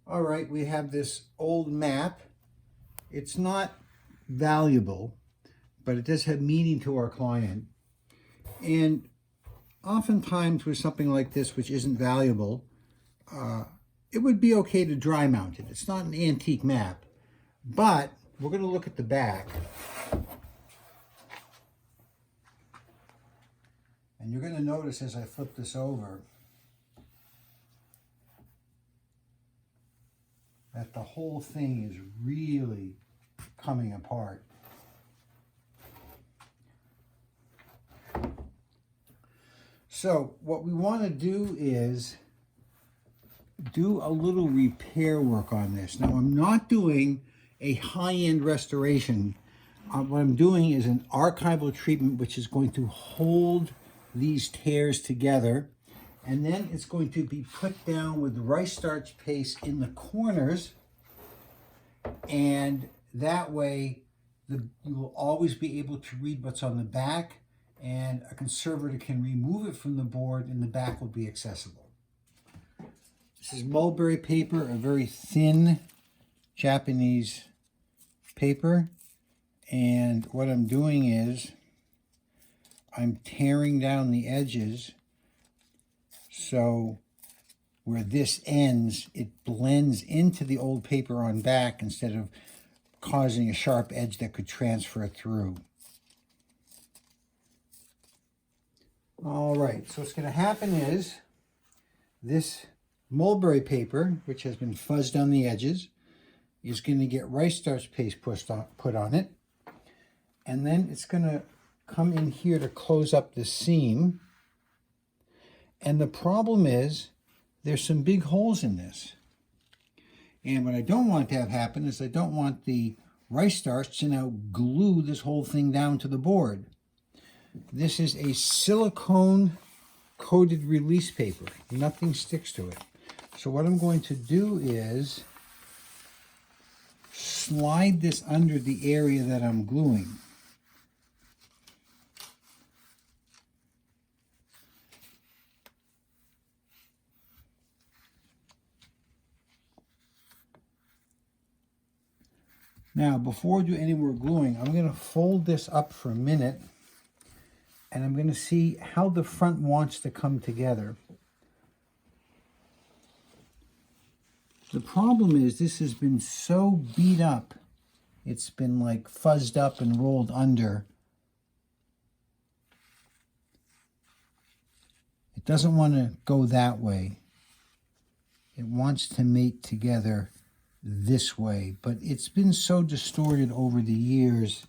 All right, we have this old map. It's not valuable, but it does have meaning to our client. And oftentimes with something like this, which isn't valuable, it would be okay to dry mount it. It's not an antique map, but we're going to look at the back. And you're going to notice as I flip this over that the whole thing is really coming apart. So what we want to do is do a little repair work on this. Now I'm not doing a high-end restoration. What I'm doing is an archival treatment which is going to hold these tears together, and then it's going to be put down with rice starch paste in the corners, and that way you will always be able to read what's on the back, and a conservator can remove it from the board and the back will be accessible. This is mulberry paper, a very thin Japanese paper, and what I'm doing is I'm tearing down the edges so where this ends, it blends into the old paper on back instead of causing a sharp edge that could transfer through. All right, so what's going to happen is this mulberry paper, which has been fuzzed on the edges, is going to get rice starch paste put on it, and then it's going to come in here to close up the seam. And the problem is there's some big holes in this. And what I don't want to have happen is I don't want the rice starch to now glue this whole thing down to the board. This is a silicone coated release paper. Nothing sticks to it. So what I'm going to do is slide this under the area that I'm gluing. Now, before I do any more gluing, I'm going to fold this up for a minute, and I'm going to see how the front wants to come together. The problem is this has been so beat up, it's been like fuzzed up and rolled under. It doesn't want to go that way. It wants to mate together this way, but it's been so distorted over the years.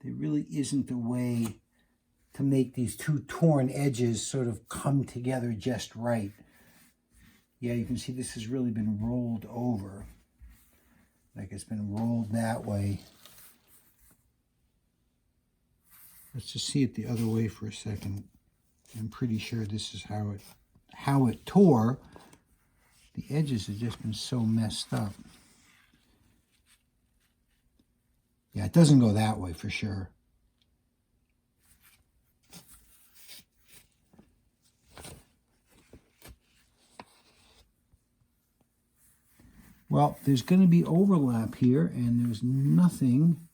There really isn't a way to make these two torn edges sort of come together just right. Yeah, you can see this has really been rolled over. Like it's been rolled that way. Let's just see it the other way for a second. I'm pretty sure this is how it tore. The edges have just been so messed up. Yeah, it doesn't go that way for sure. Well, there's going to be overlap here, and there's nothing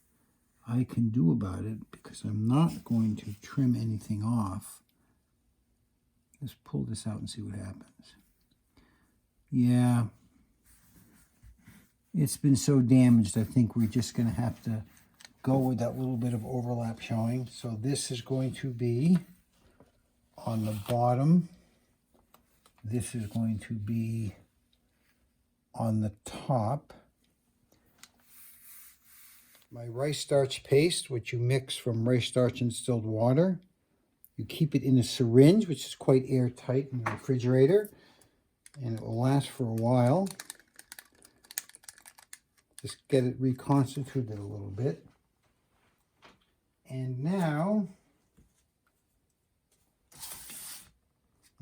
I can do about it because I'm not going to trim anything off. Let's pull this out and see what happens. Yeah, it's been so damaged, I think we're just going to have to go with that little bit of overlap showing. So this is going to be on the bottom. This is going to be on the top. My rice starch paste, which you mix from rice starch and distilled water. You keep it in a syringe, which is quite airtight in the refrigerator, and it will last for a while. Just get it reconstituted a little bit. And now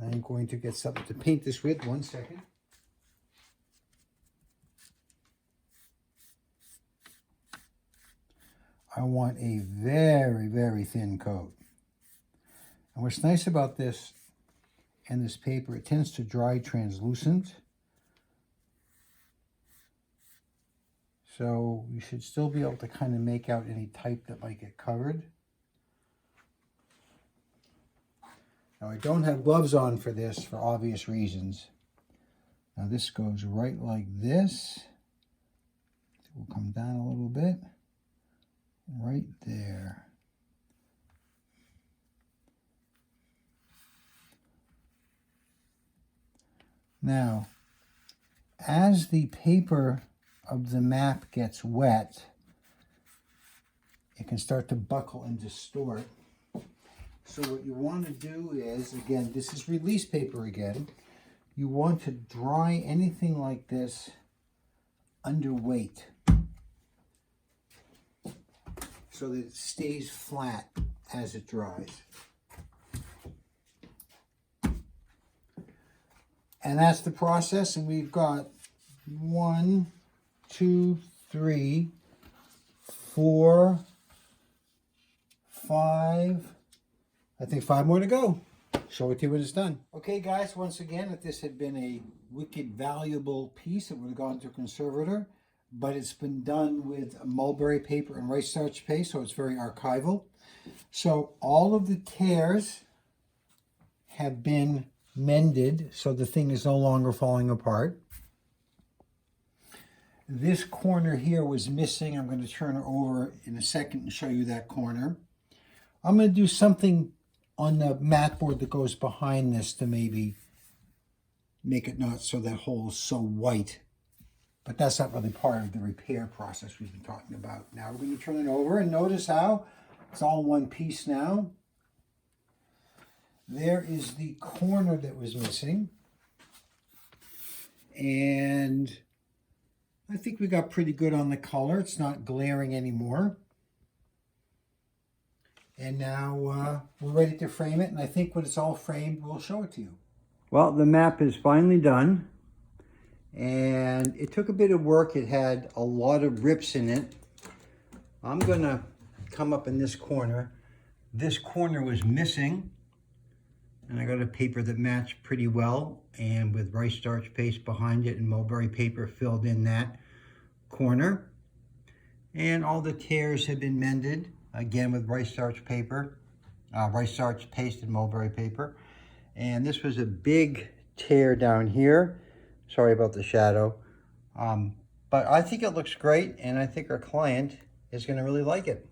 I'm going to get something to paint this with. 1 second. I want a very, very thin coat. And what's nice about this, and this paper, it tends to dry translucent. So you should still be able to kind of make out any type that might get covered. Now I don't have gloves on for this for obvious reasons. Now this goes right like this. We'll come down a little bit. Right there. Now, as the paper of the map gets wet, it can start to buckle and distort. So what you want to do is, again, this is release paper again. You want to dry anything like this under weight so that it stays flat as it dries. And that's the process, and we've got 1, 2, 3, 4, 5, I think 5 more to go. Show it to you when it's done. Okay guys, once again, if this had been a wicked valuable piece, it would have gone to a conservator, but it's been done with mulberry paper and rice starch paste, so it's very archival. So all of the tears have been mended, so the thing is no longer falling apart. This corner here was missing. I'm going to turn it over in a second and show you that corner. I'm going to do something on the mat board that goes behind this to maybe make it not so that hole is so white. But that's not really part of the repair process we've been talking about. Now we're going to turn it over and notice how it's all in one piece now. There is the corner that was missing. And I think we got pretty good on the color. It's not glaring anymore. And now we're ready to frame it. And I think when it's all framed, we'll show it to you. Well, the map is finally done. And it took a bit of work. It had a lot of rips in it. I'm going to come up in this corner. This corner was missing. And I got a paper that matched pretty well, and with rice starch paste behind it and mulberry paper filled in that corner. And all the tears have been mended, again with rice starch paper, rice starch paste and mulberry paper. And this was a big tear down here. Sorry about the shadow. But I think it looks great, and I think our client is going to really like it.